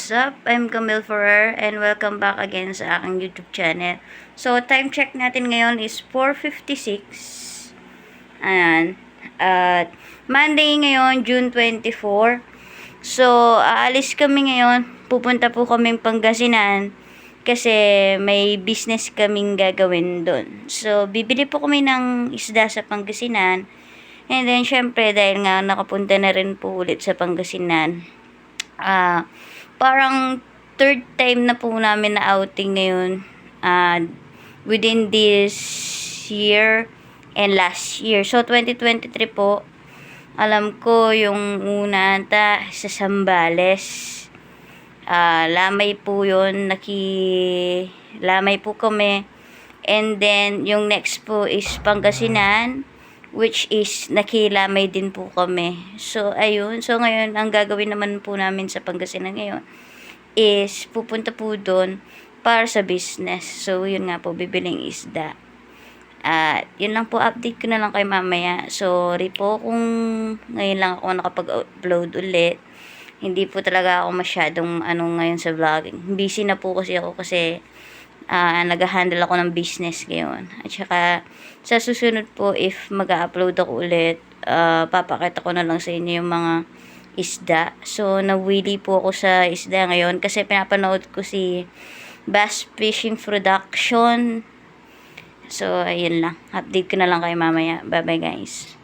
What's up? I'm Camille Ferrer and welcome back again sa aking YouTube channel. So, time check natin ngayon is 4:56. Ayan. At Monday ngayon, June 24. So, aalis kami ngayon. Pupunta po kaming Pangasinan kasi may business kaming gagawin doon. So, bibili po kami ng isda sa Pangasinan. And then, syempre, dahil nga nakapunta na rin po ulit sa Pangasinan, parang third time na po namin na outing ngayon within this year and last year. So, 2023 po, alam ko yung una sa Zambales. Lamay po yun, lamay po kami. And then, yung next po is Pangasinan, which is nakilamay din po kami. So, ayun. So, ngayon, ang gagawin naman po namin sa Pangasinan ngayon is pupunta po doon para sa business. So, yun nga po, bibiling isda. At, yun lang po, update ko na lang kay mamaya. Sorry po kung ngayon lang ako nakapag-upload ulit. Hindi po talaga ako masyadong ngayon sa vlogging. Busy na po kasi ako kasi nag-handle ako ng business ngayon. At saka, sa susunod po, if mag-upload ako ulit, papakita ko na lang sa inyo yung mga isda. So, nawili po ako sa isda ngayon kasi pinapanood ko si Bass Fishing Production. So, ayun lang. Update ko na lang kayo mamaya. Bye-bye, guys.